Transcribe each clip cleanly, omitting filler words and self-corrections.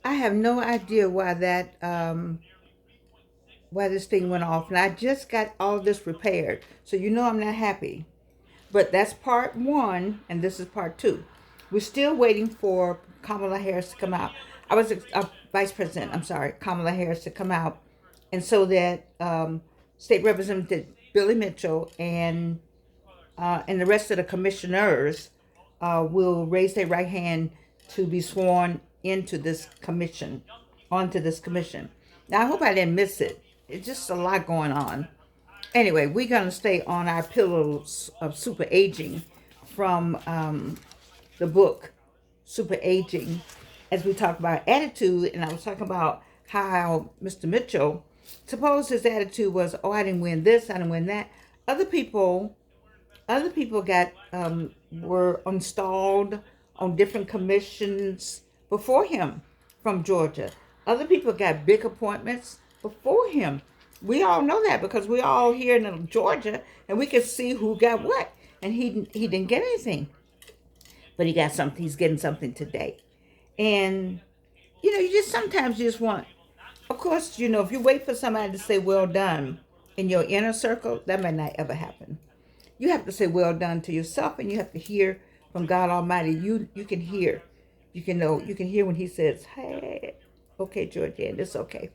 I have no idea why why this thing went off, and I just got all this repaired. So I'm not happy. But that's part one, and this is part two. We're still waiting for Kamala Harris to come out. I was Vice President. I'm sorry, Kamala Harris to come out, and so that State Representative Billy Mitchell and the rest of the commissioners will raise their right hand to be sworn into this commission, onto this commission. Now, I hope I didn't miss it. It's just a lot going on. Anyway, we're going to stay on our pillows of super aging from the book Super Aging as we talk about attitude. And I was talking about how Mr. Mitchell, suppose his attitude was, oh, I didn't win this, I didn't win that. Other people other people got were installed on different commissions before him from Georgia. Other people got big appointments before him. We all know that because we all here in Georgia and we can see who got what. And he didn't get anything, but he got something. He's getting something today. And you just sometimes you just want. Of course, if you wait for somebody to say well done in your inner circle, that may not ever happen. You have to say well done to yourself, and you have to hear from God Almighty. You can hear, you can hear when He says, "Hey, okay, Georgianne, it's okay."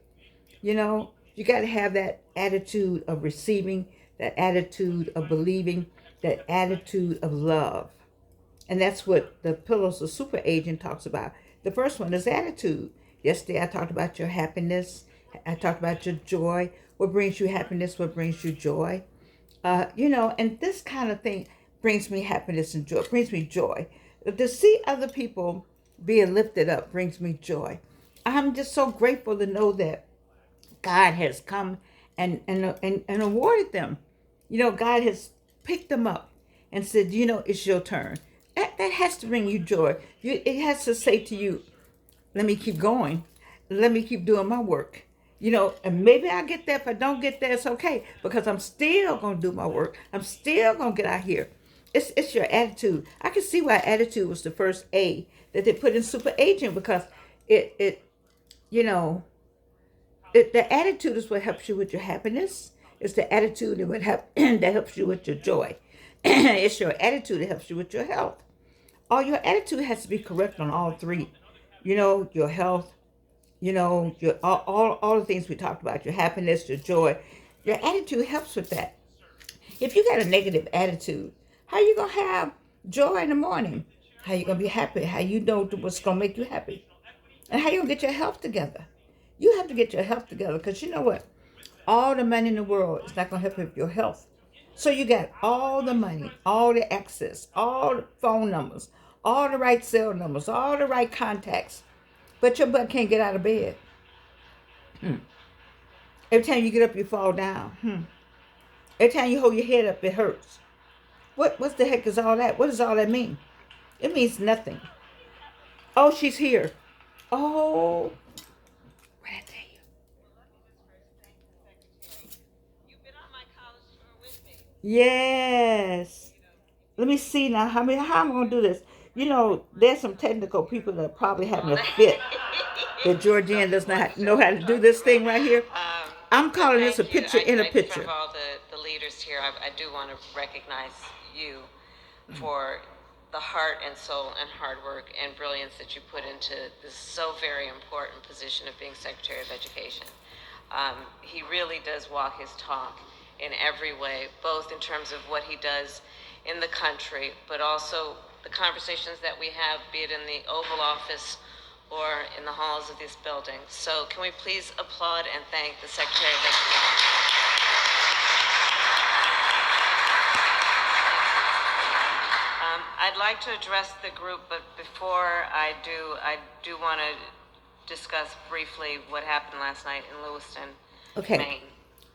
You got to have that attitude of receiving, that attitude of believing, that attitude of love, and that's what the Pillows of Super Agent talks about. The first one is attitude. Yesterday I talked about your happiness. I talked about your joy. What brings you happiness? What brings you joy? And this kind of thing brings me happiness and joy, brings me joy. To see other people being lifted up brings me joy. I'm just so grateful to know that God has come and awarded them. God has picked them up and said, it's your turn. That has to bring you joy. It has to say to you, let me keep going. Let me keep doing my work. And maybe I get there. If I don't get there, it's okay because I'm still gonna do my work. I'm still gonna get out here. It's your attitude. I can see why attitude was the first A that they put in super agent because it you know the attitude is what helps you with your happiness. It's the attitude that that helps you with your joy. It's your attitude that helps you with your health. All your attitude has to be correct on all three. Your health, your all the things we talked about, your happiness, your joy. Your attitude helps with that. If you got a negative attitude, how you gonna have joy in the morning? How you gonna be happy? How you know what's gonna make you happy? And how you gonna get your health together? You have to get your health together because you know what? All the money in the world is not gonna help you with your health. So you got all the money, all the access, all the phone numbers, all the right cell numbers, all the right contacts, but your butt can't get out of bed. Every time you get up, you fall down. Every time you hold your head up, it hurts. What the heck is all that? What does all that mean? It means nothing. Oh, she's here. Oh, what did I tell you? Yes. Let me see now. How am I gonna do this? There's some technical people that are probably having a fit that Georgianne does not know how to do this thing right here. I'm calling this a picture in a picture. All the leaders here, I do want to recognize you for the heart and soul and hard work and brilliance that you put into this so very important position of being Secretary of Education. He really does walk his talk in every way, both in terms of what he does in the country, but also the conversations that we have, be it in the Oval Office or in the halls of this building. So can we please applaud and thank the Secretary of Education? I'd like to address the group, but before I do want to discuss briefly what happened last night in Lewiston, Okay. Maine.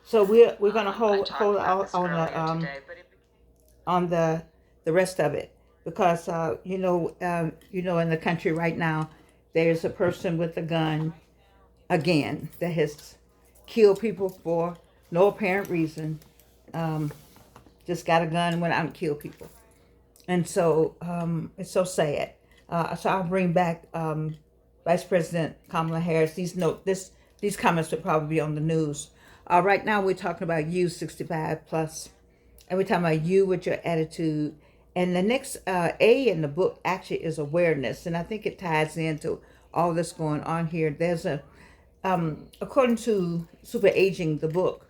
So we're gonna hold About out this on earlier today, but it the rest of it because in the country right now there's a person with a gun again that has killed people for no apparent reason. Um, just got a gun and went out and killed people, and so it's so sad. So I'll bring back Vice President Kamala Harris. These comments would probably be on the news. Right now we're talking about you 65 plus, and we're talking about you with your attitude. And the next A in the book actually is awareness, and I think it ties into all this going on here. There's a according to Super Aging, the book,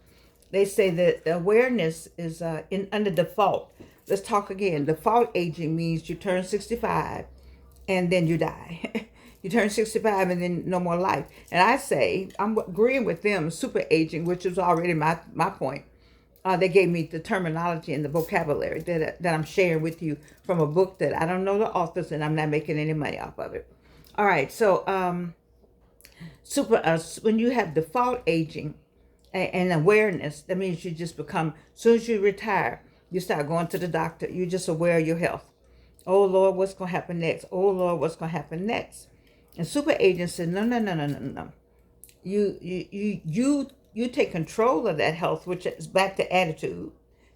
they say that the awareness is in under default. Let's talk again. Default aging means you turn 65 and then you die. You turn 65 and then no more life. And I say, I'm agreeing with them, super aging, which is already my point. They gave me the terminology and the vocabulary that I'm sharing with you from a book that I don't know the authors and I'm not making any money off of it. All right, so when you have default aging and awareness, that means you just become, as soon as you retire, you start going to the doctor. You're just aware of your health. Oh Lord, what's going to happen next? Oh Lord, what's going to happen next? And super agent said, no. You take control of that health, which is back to attitude.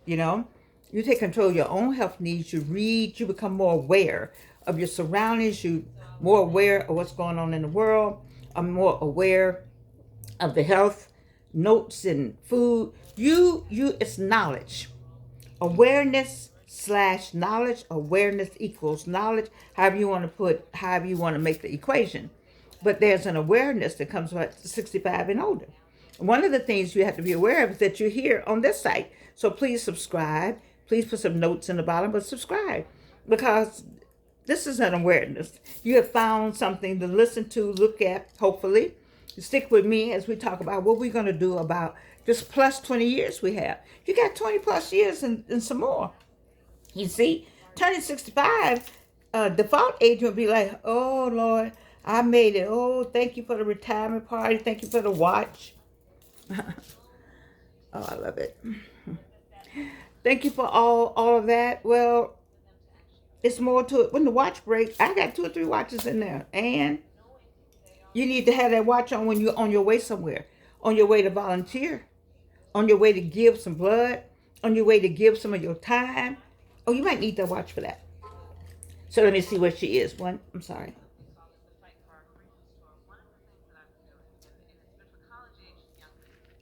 You know, you take control of your own health needs. You read. You become more aware of your surroundings. You more aware of what's going on in the world. I'm more aware of the health notes and food. It's knowledge. Awareness / knowledge. Awareness equals knowledge. However you want to make the equation. But there's an awareness that comes about 65 and older. One of the things you have to be aware of is that you're here on this site. So please subscribe. Please put some notes in the bottom, but subscribe. Because this is an awareness. You have found something to listen to, look at, hopefully. Stick with me as we talk about what we're going to do about this plus 20 years we have. You got 20 plus years and some more. You see, turning 65, default age would be like, oh, Lord, I made it. Oh, thank you for the retirement party. Thank you for the watch. Oh, I love it. Thank you for all of that. Well, it's more to it. When the watch breaks, I got 2 or 3 watches in there. And you need to have that watch on when you're on your way somewhere. On your way to volunteer. On your way to give some blood. On your way to give some of your time. Oh, you might need that watch for that. So let me see where she is. I'm sorry.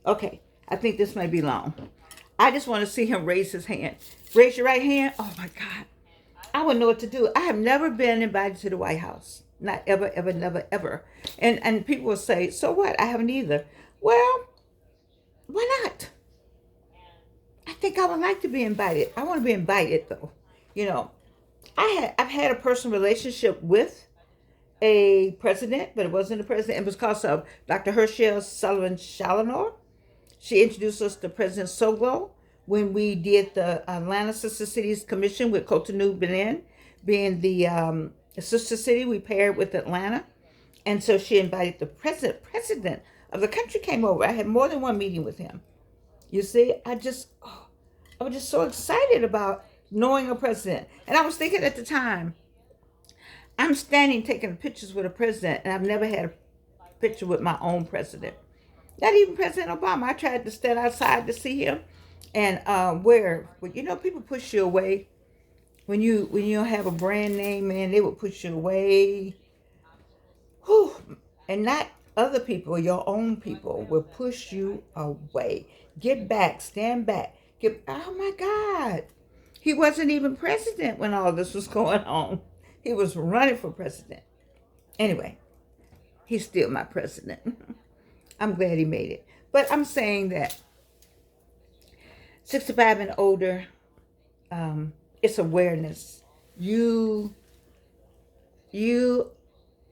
Okay, I think this may be long. I just want to see him raise his hand. Raise your right hand. Oh my God. I wouldn't know what to do. I have never been invited to the White House. Not ever, ever, never, ever. And people will say, so what? I haven't either. Well, why not? I think I would like to be invited. I want to be invited though. You know, I've had a personal relationship with a president, but it wasn't a president. It was because of Dr. Herschel Sullivan Challenor. She introduced us to President Soglo when we did the Atlanta Sister Cities Commission with Cotonou, Benin, being the sister city. We paired with Atlanta. And so she invited the president of the country came over. I had more than one meeting with him. You see, I was just so excited about knowing a president. And I was thinking at the time, I'm standing taking pictures with a president, and I've never had a picture with my own president. Not even President Obama. I tried to stand outside to see him, and people push you away when you don't have a brand name, man. They will push you away. Whew. And not other people, your own people will push you away. Get back, stand back. Oh my God. He wasn't even president when all this was going on. He was running for president. Anyway, he's still my president. I'm glad he made it. But I'm saying that 65 and older, it's awareness. You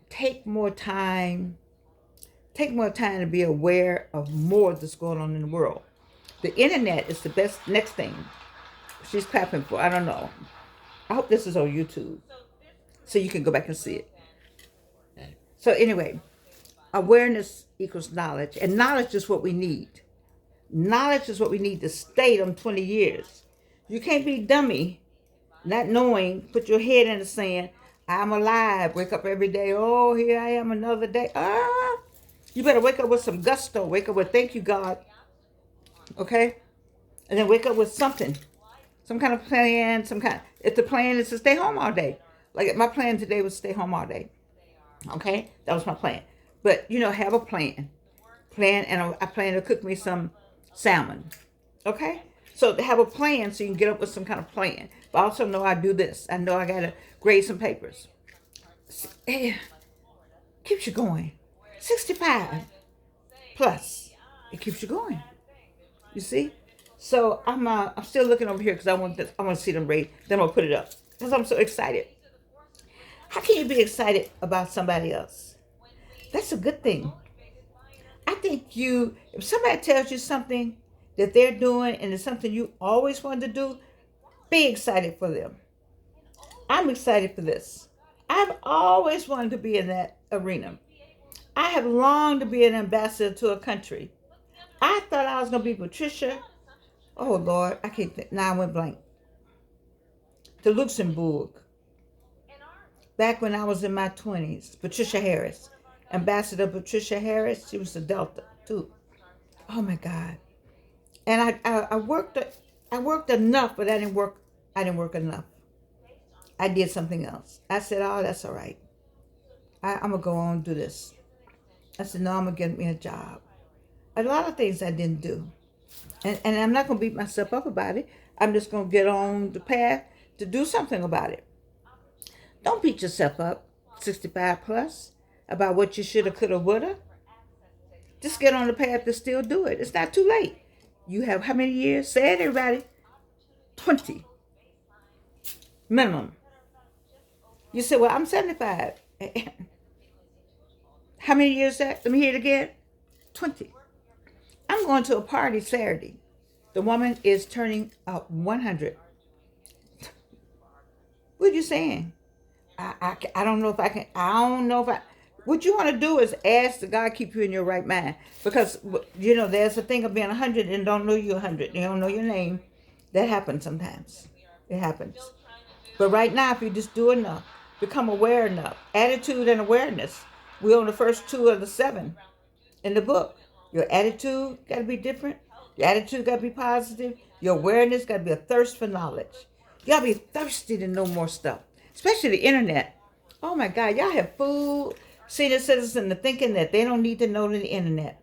take more time to be aware of more that's going on in the world. The internet is the best next thing she's clapping for. I don't know. I hope this is on YouTube so you can go back and see it. So anyway, awareness equals knowledge, and knowledge is what we need. Knowledge is what we need to stay them 20 years. You can't be dummy, not knowing, put your head in the sand. I'm alive. Wake up every day. Oh, here I am another day. You better wake up with some gusto. Wake up with thank you, God. Okay? And then wake up with something. Some kind of plan, if the plan is to stay home all day. Like my plan today was stay home all day. Okay, that was my plan. But have a plan. And I plan to cook me some salmon. Okay, so to have a plan, so you can get up with some kind of plan. But I also know I do this. I know I gotta grade some papers. Eh, keeps you going. 65 plus, it keeps you going. You see? So I'm still looking over here because I want to see them read. Then I'll put it up because I'm so excited. How can you be excited about somebody else? That's a good thing. I think if somebody tells you something that they're doing and it's something you always wanted to do, be excited for them. I'm excited for this. I've always wanted to be in that arena. I have longed to be an ambassador to a country. I thought I was going to be Patricia. Oh, Lord, I can't think. Now I went blank. To Luxembourg. Back when I was in my 20s. Patricia Harris. Ambassador Patricia Harris. She was a Delta, too. Oh, my God. And I worked enough, but I didn't work enough. I did something else. I said, oh, that's all right. I'm going to go on and do this. I said, no, I'm going to get me a job. A lot of things I didn't do. And I'm not going to beat myself up about it. I'm just going to get on the path to do something about it. Don't beat yourself up, 65 plus, about what you shoulda, coulda, woulda. Just get on the path to still do it. It's not too late. You have how many years? Say it, everybody. 20. Minimum. You say, well, I'm 75. How many years is that? Let me hear it again. 20. I'm going to a party Saturday. The woman is turning 100. What are you saying? I don't know if I can. I don't know if I. What you want to do is ask the God keep you in your right mind. Because, there's a thing of being 100 and don't know you're 100. You don't know your name. That happens sometimes. It happens. But right now, if you just do enough, become aware enough, attitude and awareness. We're on the first 2 of the 7 in the book. Your attitude got to be different. Your attitude got to be positive. Your awareness got to be a thirst for knowledge. You got to be thirsty to know more stuff, especially the internet. Oh my God, y'all have fooled senior citizens into thinking that they don't need to know the internet.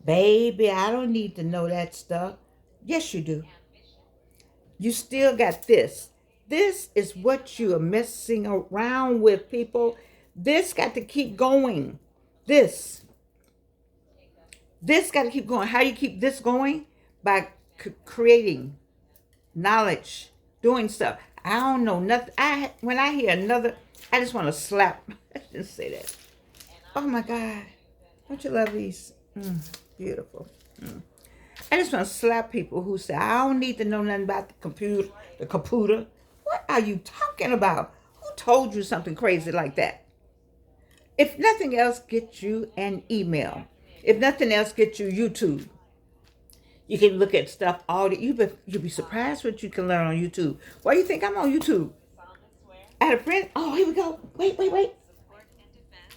Baby, I don't need to know that stuff. Yes, you do. You still got this. This is what you are messing around with, people. This got to keep going. This got to keep going. How do you keep this going? By creating knowledge, doing stuff. I don't know nothing. When I hear another, I just want to slap. I shouldn't say that. Oh my God. Don't you love these? Beautiful. I just want to slap people who say, I don't need to know nothing about the computer. What are you talking about? Who told you something crazy like that? If nothing else, get you an email. If nothing else, get you YouTube. You can look at stuff you'll be surprised what you can learn on YouTube. Why do you think I'm on YouTube? I had a friend. Oh, here we go. Wait. Support and defend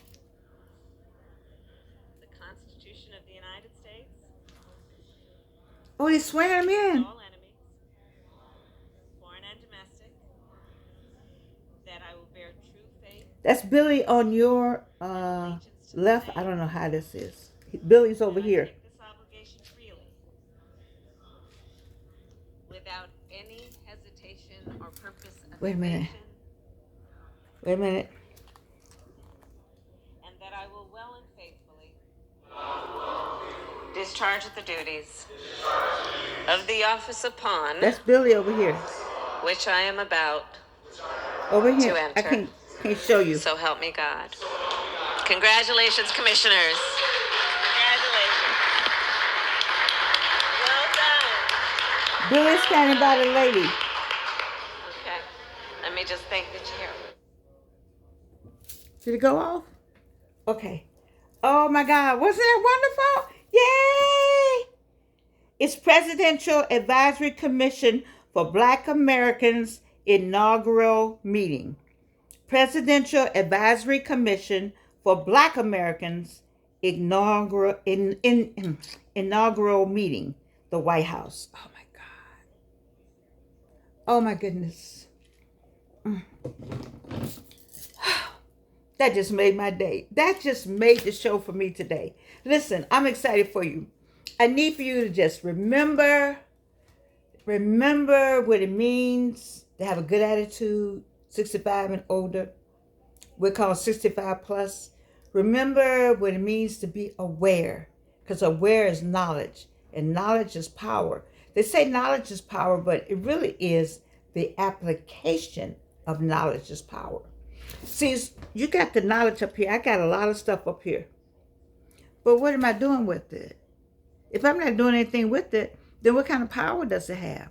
the Constitution of the United States. Oh, they swearing him in. All enemies, foreign and domestic. That I will bear true faith. That's Billy on your left. I don't know how this is. Billy's over here. This obligation freely, without any hesitation or purpose of Wait a minute. evasion, Wait a minute. and that I will well and faithfully discharge the duties of the office upon That's Billy over here. which I am about Over here. to I enter. can't show you. So help me God. Congratulations, commissioners. Congratulations. Well done. Billy's standing by the lady. Okay. Let me just thank the chair. Did it go off? Okay. Oh my God. Wasn't that wonderful? Yay! It's Presidential Advisory Commission for Black Americans inaugural meeting. Presidential Advisory Commission for Black Americans inaugural meeting. The White House. Oh my God. Oh my goodness. That just made my day. That just made the show for me today. Listen, I'm excited for you. I need for you to just remember what it means to have a good attitude, 65 and older. We're called 65 plus. Remember what it means to be aware, because aware is knowledge, and knowledge is power. They say knowledge is power, but it really is the application of knowledge is power. See, you got the knowledge up here. I got a lot of stuff up here. But what am I doing with it? If I'm not doing anything with it, then what kind of power does it have?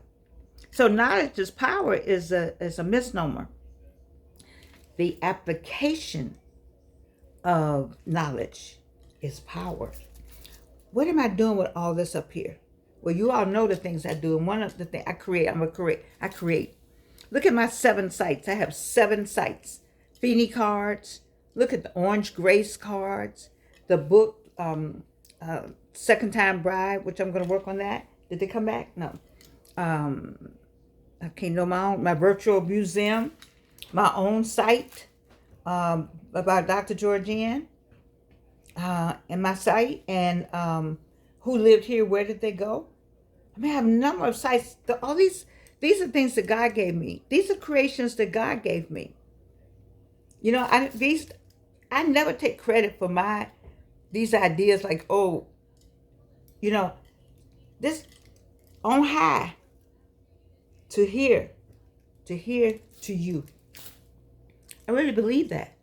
So knowledge is power is a misnomer. The application of knowledge is power. What am I doing with all this up here? Well, you all know the things I do. And one of the things I create. I create. Look at my 7 sites. I have 7 sites. Feeny cards. Look at the Orange Grace cards. The book, Second Time Bride, which I'm going to work on that. Did they come back? No. I can't know my virtual museum. My own site about Dr. Georgianne, and my site, and who lived here, where did they go? I mean, I have a number of sites. All these are things that God gave me. These are creations that God gave me. You know, I never take credit for these ideas. Like, oh, you know, this on high to hear to you. I really believe that.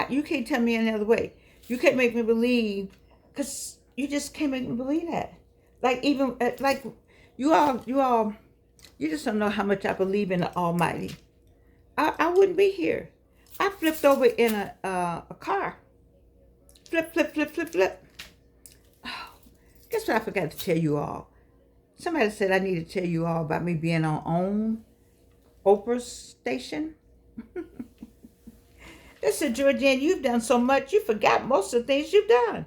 You can't tell me any other way. You can't make me believe, because you just can't make me believe that. Like, even like you just don't know how much I believe in the Almighty. I wouldn't be here. I flipped over in a car. Flip. Oh, guess what I forgot to tell you all? Somebody said I need to tell you all about me being on Oprah station. They said, Georgianne, you've done so much, you forgot most of the things you've done.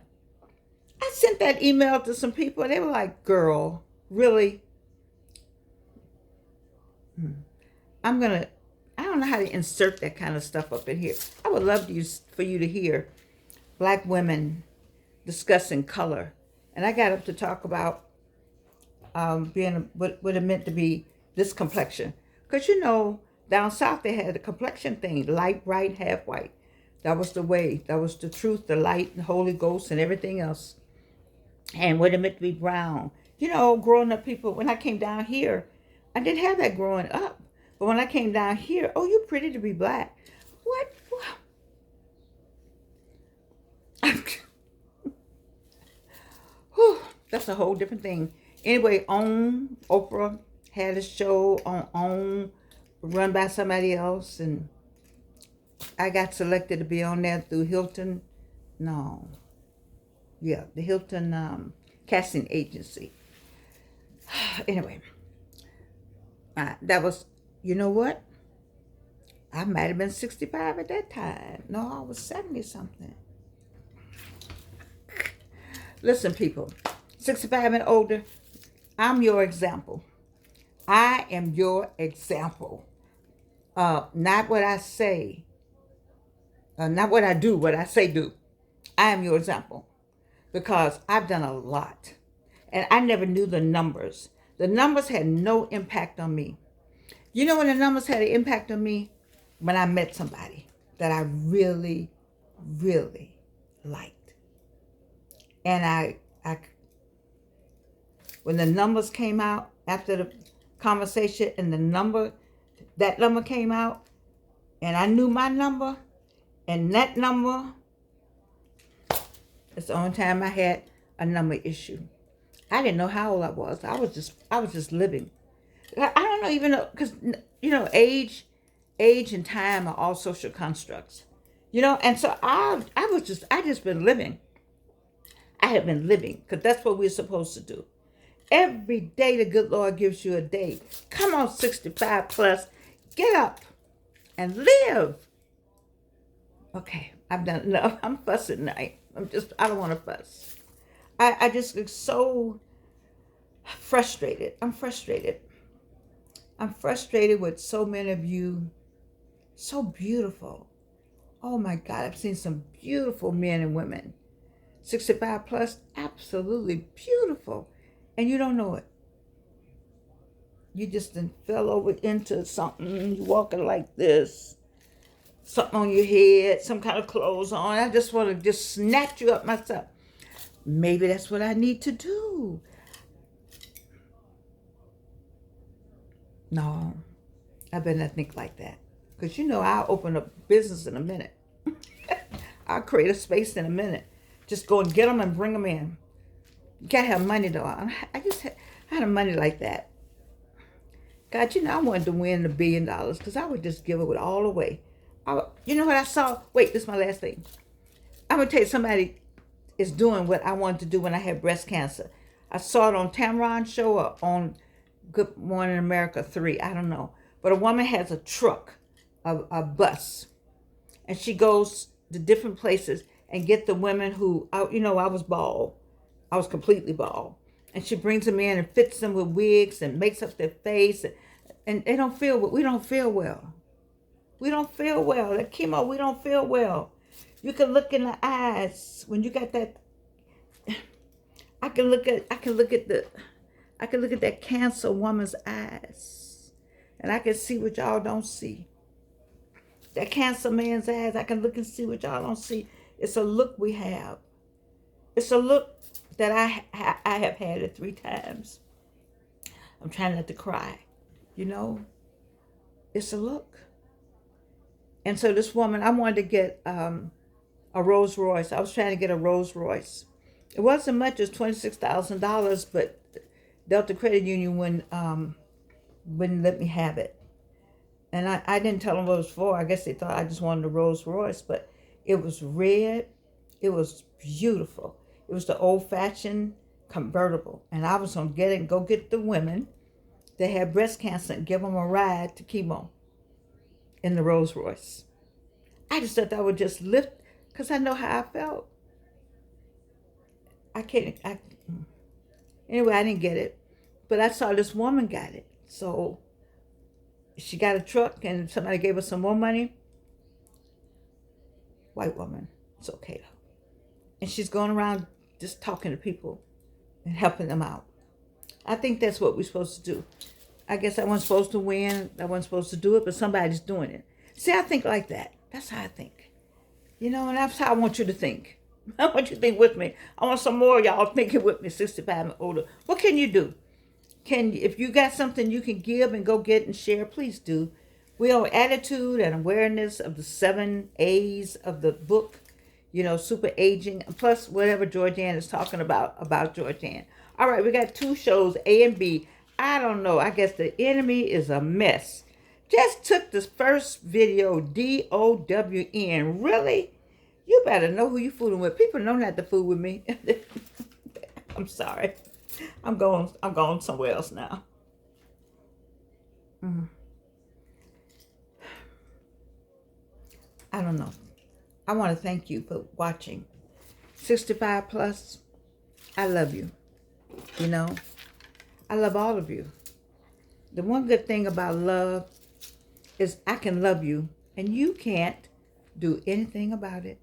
I sent that email to some people, and they were like, girl, really? I don't know how to insert that kind of stuff up in here. I would love for you to hear Black women discussing color. And I got up to talk about being what it meant to be this complexion. Because, you know, down south, they had a complexion thing, light, bright, half white. That was the way. That was the truth, the light, the Holy Ghost, and everything else. And what it meant to be brown. You know, growing up, people, when I came down here, I didn't have that growing up. But when I came down here, oh, you're pretty to be black. What? Whew, that's a whole different thing. Anyway, Oprah had a show on run by somebody else, and I got selected to be on there through Hilton. No. Yeah, the Hilton casting agency. Anyway, that was, you know what? I might have been 65 at that time. No, I was 70 something. Listen, people, 65 and older, I'm your example. I am your example. Not what I say, not what I do, what I say do. I am your example, because I've done a lot, and I never knew the numbers. The numbers had no impact on me. You know when the numbers had an impact on me? When I met somebody that I really, really liked. And I when the numbers came out after the conversation, and that number came out, and I knew my number, and that number, it's the only time I had a number issue. I didn't know how old I was. I was just living. I don't know, even because, you know, age and time are all social constructs, you know. And so I just been living. I have been living, because that's what we're supposed to do. Every day the good Lord gives you a day. Come on, 65 plus, get up and live. Okay, I've done enough. I'm fussing tonight. I don't want to fuss. I just get so frustrated. I'm frustrated. I'm frustrated with so many of you, so beautiful, Oh my God, I've seen some beautiful men and women. 65 plus, absolutely beautiful. And you don't know it. You just done fell over into something, you walking like this, something on your head, some kind of clothes on. I just want to just snatch you up myself. Maybe that's what I need to do. No, I better not think like that. Because you know I'll open a business in a minute. I'll create a space in a minute. Just go and get them and bring them in. You gotta have money though. I had money like that. God, you know I wanted to win $1 billion because I would just give it all away. You know what I saw? Wait, this is my last thing. I'm gonna tell you, somebody is doing what I wanted to do when I had breast cancer. I saw it on Tamron's show or on Good Morning America 3. I don't know. But a woman has a truck, a bus, and she goes to different places and get the women who, I was bald. I was completely bald. And she brings them in and fits them with wigs and makes up their face. And they don't feel, we don't feel well. We don't feel well. That chemo, we don't feel well. You can look in the eyes when you got that. I can look at that cancer woman's eyes, and I can see what y'all don't see. That cancer man's eyes, I can look and see what y'all don't see. It's a look we have. It's a look that I have had it 3 times. I'm trying not to cry. You know, it's a look. And so this woman, I wanted to get a Rolls Royce. I was trying to get a Rolls Royce. It wasn't much. It was $26,000, but Delta Credit Union wouldn't let me have it. And I didn't tell them what it was for. I guess they thought I just wanted a Rolls Royce, but it was red. It was beautiful. It was the old-fashioned convertible. And I was going to get it and go get the women that had breast cancer and give them a ride to chemo in the Rolls Royce. I just thought that would just lift, because I know how I felt. Anyway, I didn't get it. But I saw this woman got it. So she got a truck and somebody gave her some more money. White woman. It's okay though. And she's going around just talking to people and helping them out. I think that's what we're supposed to do. I guess I wasn't supposed to win. I wasn't supposed to do it, but somebody's doing it. See, I think like that. That's how I think. You know, and that's how I want you to think. I want you to think with me. I want some more of y'all thinking with me, 65 and older. What can you do? If you got something you can give and go get and share, please do. We are attitude and awareness of the 7 A's of the book, super aging, plus whatever Georgianne is talking about Georgianne. All right, we got 2 shows, A and B. I don't know. I guess the enemy is a mess. Just took this first video, DOWN. Really? You better know who you fooling with. People know not to fool with me. I'm sorry. I'm going somewhere else now. I don't know. I want to thank you for watching. 65 plus, I love you. I love all of you. The one good thing about love is I can love you and you can't do anything about it.